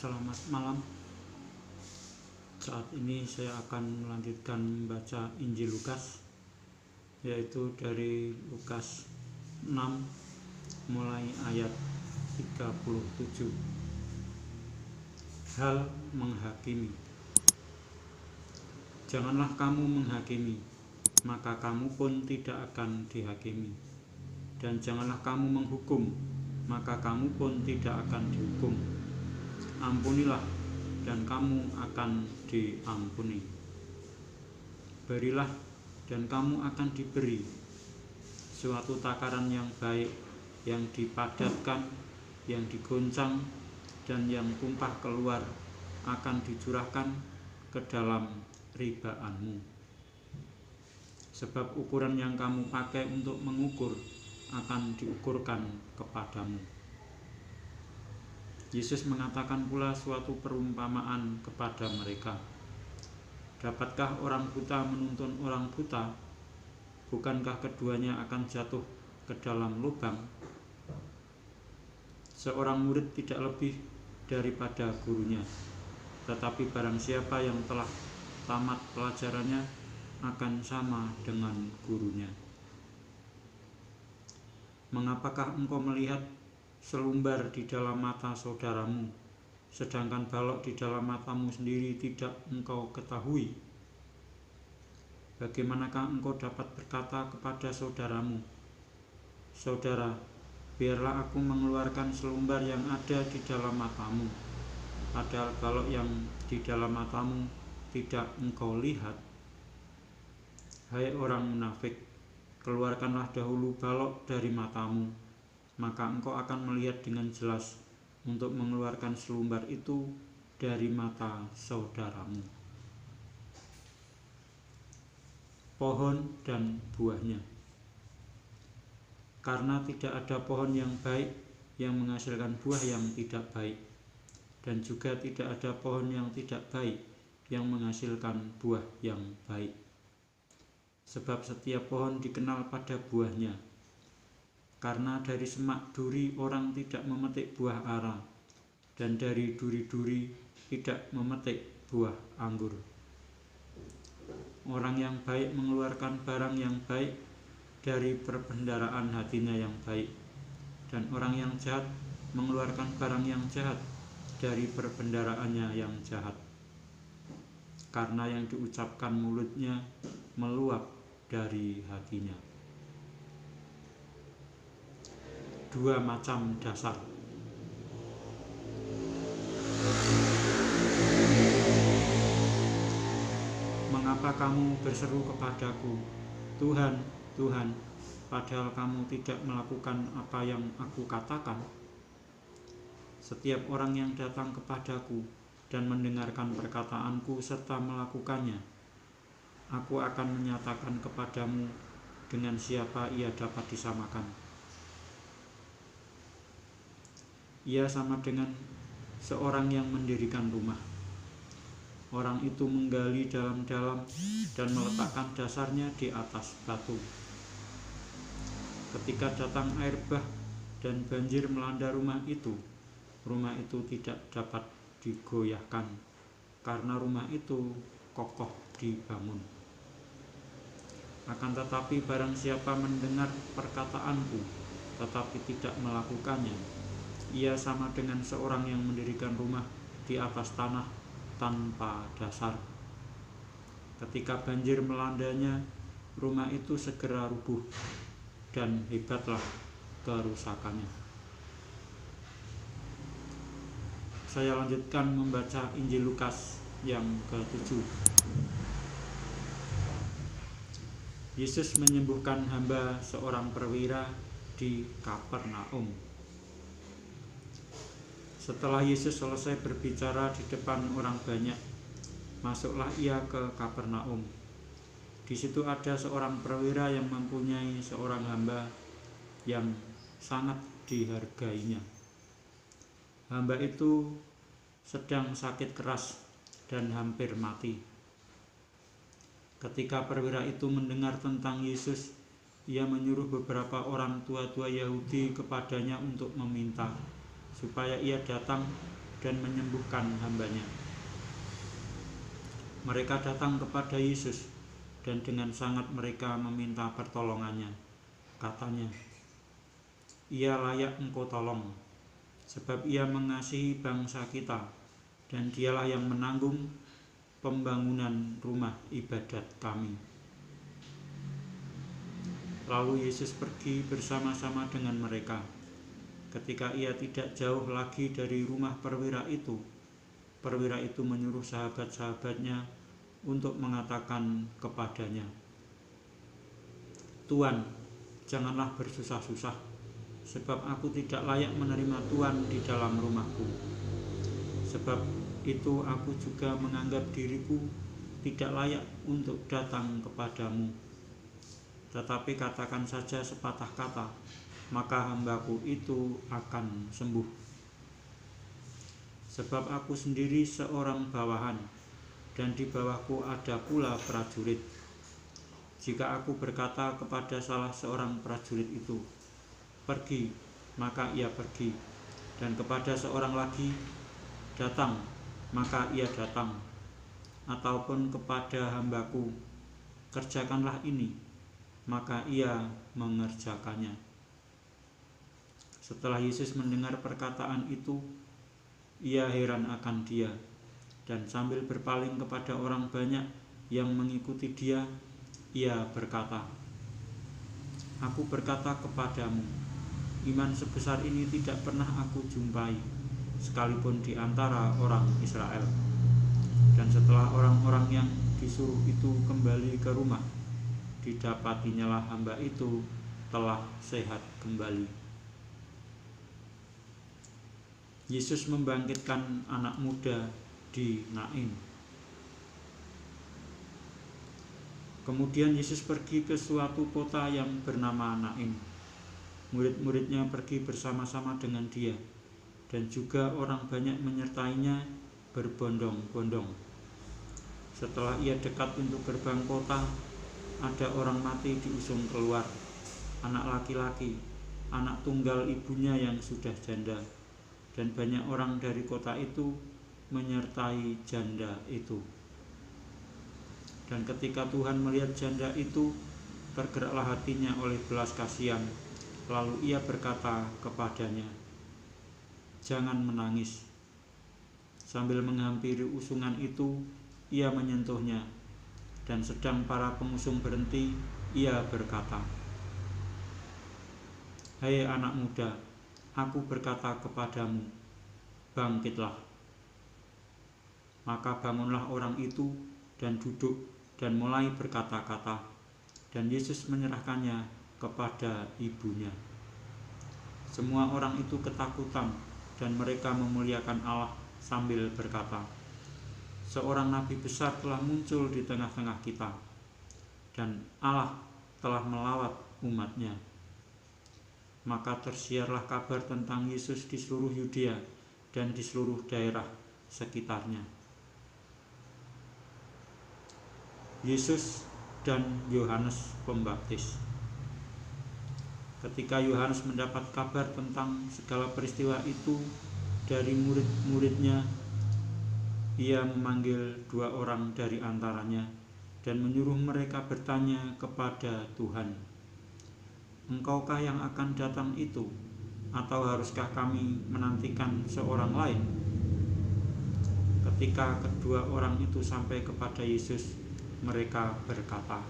Selamat malam. Saat ini saya akan melanjutkan membaca Injil Lukas, yaitu dari Lukas 6 mulai ayat 37. Hal menghakimi. Janganlah kamu menghakimi, maka kamu pun tidak akan dihakimi. Dan janganlah kamu menghukum, maka kamu pun tidak akan dihukum. Ampunilah, dan kamu akan diampuni. Berilah, dan kamu akan diberi. Suatu takaran yang baik, yang dipadatkan, yang digoncang, dan yang tumpah keluar akan dicurahkan ke dalam ribaanmu. Sebab ukuran yang kamu pakai untuk mengukur akan diukurkan kepadamu. Yesus mengatakan pula suatu perumpamaan kepada mereka. Dapatkah orang buta menuntun orang buta? Bukankah keduanya akan jatuh ke dalam lubang? Seorang murid tidak lebih daripada gurunya, tetapi barang siapa yang telah tamat pelajarannya akan sama dengan gurunya. Mengapakah engkau melihat selumbar di dalam mata saudaramu, sedangkan balok di dalam matamu sendiri tidak engkau ketahui? Bagaimanakah engkau dapat berkata kepada saudaramu, "Saudara, biarlah aku mengeluarkan selumbar yang ada di dalam matamu," padahal balok yang di dalam matamu tidak engkau lihat? Hai orang munafik, keluarkanlah dahulu balok dari matamu, maka engkau akan melihat dengan jelas untuk mengeluarkan selumbar itu dari mata saudaramu. Pohon dan buahnya. Karena tidak ada pohon yang baik yang menghasilkan buah yang tidak baik, dan juga tidak ada pohon yang tidak baik yang menghasilkan buah yang baik. Sebab setiap pohon dikenal pada buahnya. Karena dari semak duri orang tidak memetik buah ara, dan dari duri-duri tidak memetik buah anggur. Orang yang baik mengeluarkan barang yang baik dari perbendaharaan hatinya yang baik, dan orang yang jahat mengeluarkan barang yang jahat dari perbendaharaannya yang jahat. Karena yang diucapkan mulutnya meluap dari hatinya. Dua macam dasar. Mengapa kamu berseru kepadaku, "Tuhan, Tuhan," padahal kamu tidak melakukan apa yang aku katakan? Setiap orang yang datang kepadaku dan mendengarkan perkataanku serta melakukannya, aku akan menyatakan kepadamu dengan siapa ia dapat disamakan. Ia sama dengan seorang yang mendirikan rumah. Orang itu menggali dalam-dalam dan meletakkan dasarnya di atas batu. Ketika datang air bah dan banjir melanda rumah itu tidak dapat digoyahkan, karena rumah itu kokoh dibangun. Akan tetapi barang siapa mendengar perkataanku tetapi tidak melakukannya, ia sama dengan seorang yang mendirikan rumah di atas tanah tanpa dasar. Ketika banjir melandanya, rumah itu segera rubuh, dan hebatlah kerusakannya. Saya lanjutkan membaca Injil Lukas yang ke-7. Yesus menyembuhkan hamba seorang perwira di Kapernaum. Setelah Yesus selesai berbicara di depan orang banyak, masuklah ia ke Kapernaum. Di situ ada seorang perwira yang mempunyai seorang hamba yang sangat dihargainya. Hamba itu sedang sakit keras dan hampir mati. Ketika perwira itu mendengar tentang Yesus, ia menyuruh beberapa orang tua-tua Yahudi kepadanya untuk meminta supaya ia datang dan menyembuhkan hambanya. Mereka datang kepada Yesus dan dengan sangat mereka meminta pertolongannya. Katanya, "Ia layak engkau tolong, sebab ia mengasihi bangsa kita, dan dialah yang menanggung pembangunan rumah ibadat kami." Lalu Yesus pergi bersama-sama dengan mereka. Ketika ia tidak jauh lagi dari rumah perwira itu menyuruh sahabat-sahabatnya untuk mengatakan kepadanya, "Tuan, janganlah bersusah-susah, sebab aku tidak layak menerima Tuan di dalam rumahku. Sebab itu aku juga menganggap diriku tidak layak untuk datang kepadamu. Tetapi katakan saja sepatah kata, maka hambaku itu akan sembuh. Sebab aku sendiri seorang bawahan, dan di bawahku ada pula prajurit. Jika aku berkata kepada salah seorang prajurit itu, 'Pergi,' maka ia pergi, dan kepada seorang lagi, 'Datang,' maka ia datang. Ataupun kepada hambaku, 'Kerjakanlah ini,' maka ia mengerjakannya." Setelah Yesus mendengar perkataan itu, ia heran akan dia, dan sambil berpaling kepada orang banyak yang mengikuti dia, ia berkata, "Aku berkata kepadamu, iman sebesar ini tidak pernah aku jumpai, sekalipun di antara orang Israel." Dan setelah orang-orang yang disuruh itu kembali ke rumah, didapatinyalah hamba itu telah sehat kembali. Yesus membangkitkan anak muda di Nain. Kemudian Yesus pergi ke suatu kota yang bernama Nain. Murid-muridnya pergi bersama-sama dengan dia, dan juga orang banyak menyertainya berbondong-bondong. Setelah ia dekat pintu gerbang kota, ada orang mati diusung keluar, anak laki-laki, anak tunggal ibunya yang sudah janda. Dan banyak orang dari kota itu menyertai janda itu. Dan ketika Tuhan melihat janda itu, tergeraklah hatinya oleh belas kasihan. Lalu ia berkata kepadanya, "Jangan menangis." Sambil menghampiri usungan itu, ia menyentuhnya. Dan sedang para pengusung berhenti, ia berkata, "Hai anak muda, aku berkata kepadamu, bangkitlah." Maka bangunlah orang itu dan duduk dan mulai berkata-kata, dan Yesus menyerahkannya kepada ibunya. Semua orang itu ketakutan, dan mereka memuliakan Allah sambil berkata, "Seorang nabi besar telah muncul di tengah-tengah kita, dan Allah telah melawat umat-Nya." Maka tersiarlah kabar tentang Yesus di seluruh Yudea dan di seluruh daerah sekitarnya. Yesus dan Yohanes Pembaptis. Ketika Yohanes mendapat kabar tentang segala peristiwa itu dari murid-muridnya, ia memanggil 2 orang dari antaranya dan menyuruh mereka bertanya kepada Tuhan, "Engkaukah yang akan datang itu, atau haruskah kami menantikan seorang lain?" Ketika kedua orang itu sampai kepada Yesus, mereka berkata,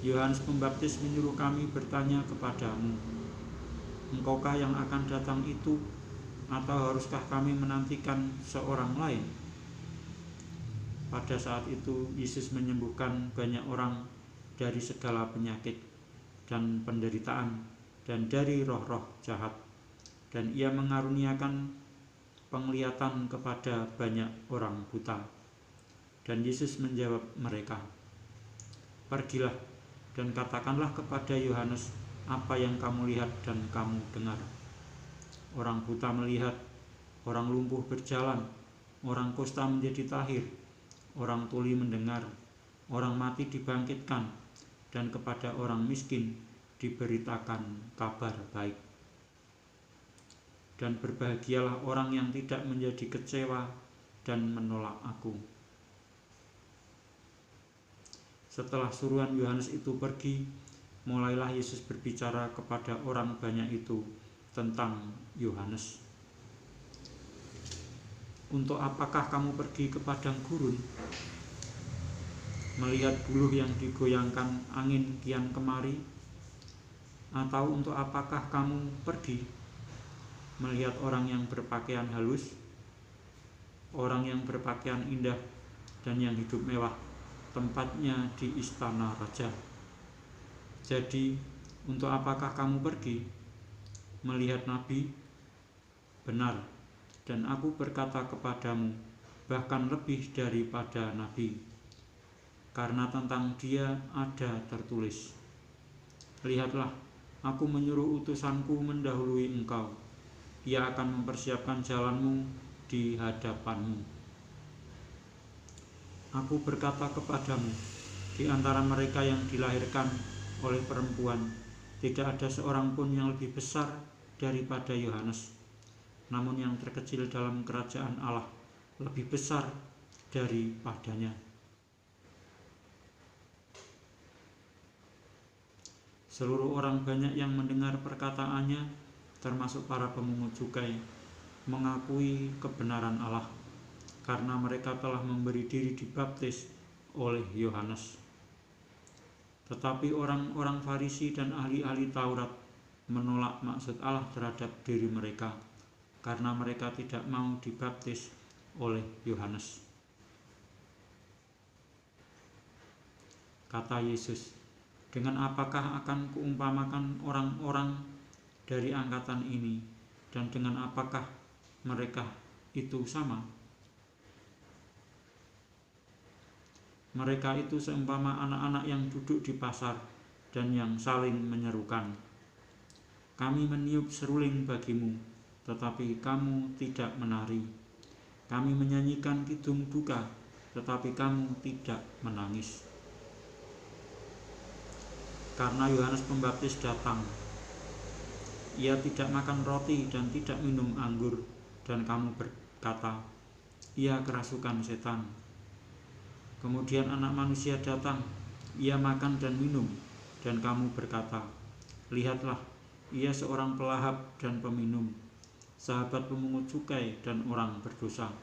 "Yohanes Pembaptis menyuruh kami bertanya kepadamu, engkaukah yang akan datang itu, atau haruskah kami menantikan seorang lain?" Pada saat itu Yesus menyembuhkan banyak orang dari segala penyakit dan penderitaan dan dari roh-roh jahat, dan ia mengaruniakan penglihatan kepada banyak orang buta. Dan Yesus menjawab mereka, "Pergilah dan katakanlah kepada Yohanes apa yang kamu lihat dan kamu dengar. Orang buta melihat, orang lumpuh berjalan, orang kusta menjadi tahir, orang tuli mendengar, orang mati dibangkitkan, dan kepada orang miskin diberitakan kabar baik." dan berbahagialah orang yang tidak menjadi kecewa dan menolak aku." Setelah suruhan Yohanes itu pergi, mulailah Yesus berbicara kepada orang banyak itu tentang Yohanes. "Untuk apakah kamu pergi ke padang gurun, melihat buluh yang digoyangkan angin kian kemari? Atau untuk apakah kamu pergi melihat orang yang berpakaian halus, orang yang berpakaian indah dan yang hidup mewah, tempatnya di istana raja? Jadi, untuk apakah kamu pergi melihat nabi? Benar, dan aku berkata kepadamu, bahkan lebih daripada nabi, karena tentang dia ada tertulis, 'Lihatlah, aku menyuruh utusanku mendahului engkau. Ia akan mempersiapkan jalanmu di hadapanmu.' Aku berkata kepadamu, di antara mereka yang dilahirkan oleh perempuan, tidak ada seorang pun yang lebih besar daripada Yohanes. Namun yang terkecil dalam kerajaan Allah lebih besar daripadanya." Seluruh orang banyak yang mendengar perkataannya, termasuk para pemungut cukai, mengakui kebenaran Allah, karena mereka telah memberi diri dibaptis oleh Yohanes. Tetapi orang-orang Farisi dan ahli-ahli Taurat menolak maksud Allah terhadap diri mereka, karena mereka tidak mau dibaptis oleh Yohanes. Kata Yesus, "Dengan apakah akan kuumpamakan orang-orang dari angkatan ini, dan dengan apakah mereka itu sama? Mereka itu seumpama anak-anak yang duduk di pasar dan yang saling menyerukan, 'Kami meniup seruling bagimu, tetapi kamu tidak menari. Kami menyanyikan kidung duka, tetapi kamu tidak menangis.' Karena Yohanes Pembaptis datang, ia tidak makan roti dan tidak minum anggur, dan kamu berkata, 'Ia kerasukan setan.' Kemudian Anak Manusia datang, ia makan dan minum, dan kamu berkata, 'Lihatlah, ia seorang pelahap dan peminum, sahabat pemungut cukai dan orang berdosa.'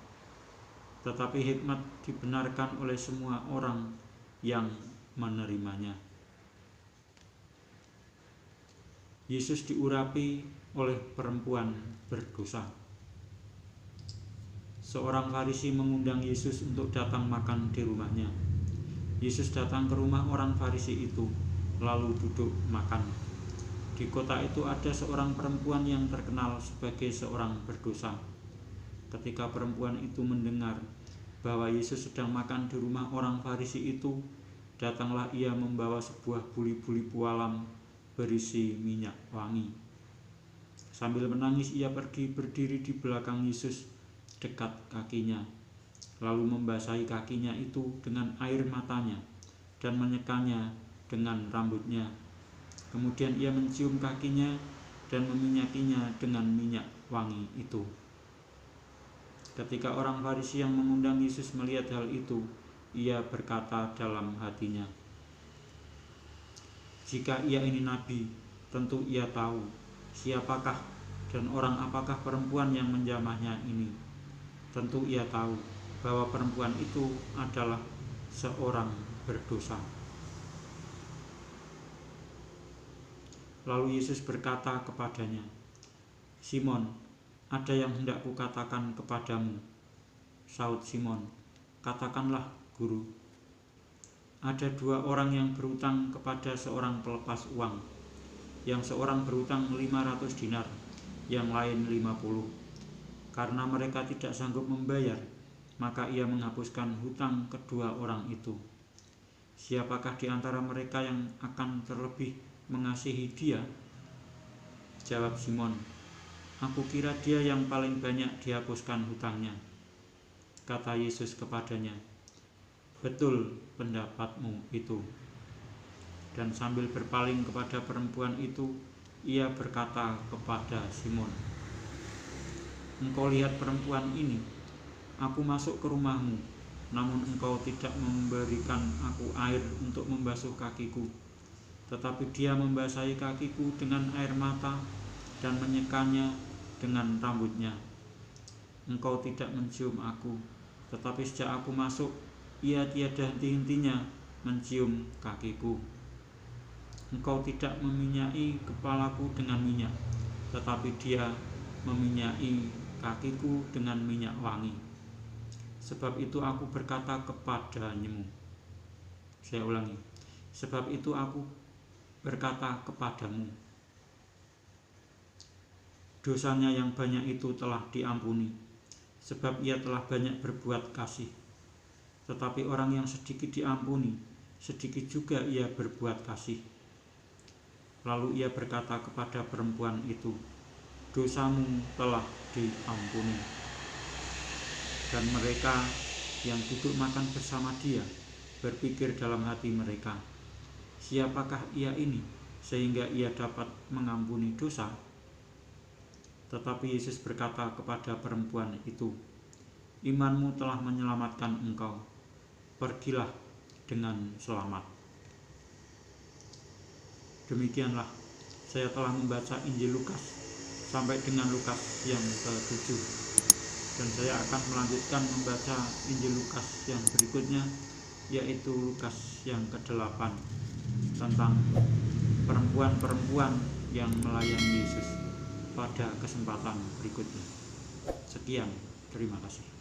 Tetapi hikmat dibenarkan oleh semua orang yang menerimanya." Yesus diurapi oleh perempuan berdosa. Seorang Farisi mengundang Yesus untuk datang makan di rumahnya. Yesus datang ke rumah orang Farisi itu, lalu duduk makan. Di kota itu ada seorang perempuan yang terkenal sebagai seorang berdosa. Ketika perempuan itu mendengar bahwa Yesus sedang makan di rumah orang Farisi itu, datanglah ia membawa sebuah buli-buli pualam berisi minyak wangi. Sambil menangis ia pergi berdiri di belakang Yesus dekat kakinya, lalu membasahi kakinya itu dengan air matanya dan menyekanya dengan rambutnya. Kemudian ia mencium kakinya dan meminyakinya dengan minyak wangi itu. Ketika orang Farisi yang mengundang Yesus melihat hal itu, ia berkata dalam hatinya, "Jika ia ini nabi, tentu ia tahu siapakah dan orang apakah perempuan yang menjamahnya ini. Tentu ia tahu bahwa perempuan itu adalah seorang berdosa." Lalu Yesus berkata kepadanya, "Simon, ada yang hendak kukatakan kepadamu." Saut Simon, "Katakanlah, Guru." "Ada dua orang yang berutang kepada seorang pelepas uang. Yang seorang berutang 500 dinar, yang lain 50. Karena mereka tidak sanggup membayar, maka ia menghapuskan hutang kedua orang itu. Siapakah di antara mereka yang akan terlebih mengasihi dia?" Jawab Simon, "Aku kira dia yang paling banyak dihapuskan hutangnya." Kata Yesus kepadanya, "Betul pendapatmu itu." Dan sambil berpaling kepada perempuan itu, ia berkata kepada Simon, engkau lihat perempuan ini, aku masuk ke rumahmu, namun engkau tidak memberikan aku air untuk membasuh kakiku, tetapi dia membasahi kakiku dengan air mata dan menyekanya dengan rambutnya. Engkau tidak mencium aku, tetapi sejak aku masuk, ia tiada henti-hentinya mencium kakiku. Engkau tidak meminyaki kepalaku dengan minyak, tetapi dia meminyaki kakiku dengan minyak wangi. Sebab itu aku berkata kepadamu. Saya ulangi. Sebab itu aku berkata kepadamu, dosanya yang banyak itu telah diampuni, sebab ia telah banyak berbuat kasih. Tetapi orang yang sedikit diampuni, sedikit juga ia berbuat kasih. Lalu ia berkata kepada perempuan itu, dosamu telah diampuni. Dan mereka yang duduk makan bersama dia berpikir dalam hati mereka, siapakah ia ini sehingga ia dapat mengampuni dosa? Tetapi Yesus berkata kepada perempuan itu, imanmu telah menyelamatkan engkau, pergilah dengan selamat. Demikianlah saya telah membaca Injil Lukas sampai dengan Lukas yang ke-7, dan saya akan melanjutkan membaca Injil Lukas yang berikutnya, yaitu Lukas yang ke-8, tentang perempuan-perempuan yang melayani Yesus pada kesempatan berikutnya. Sekian, terima kasih.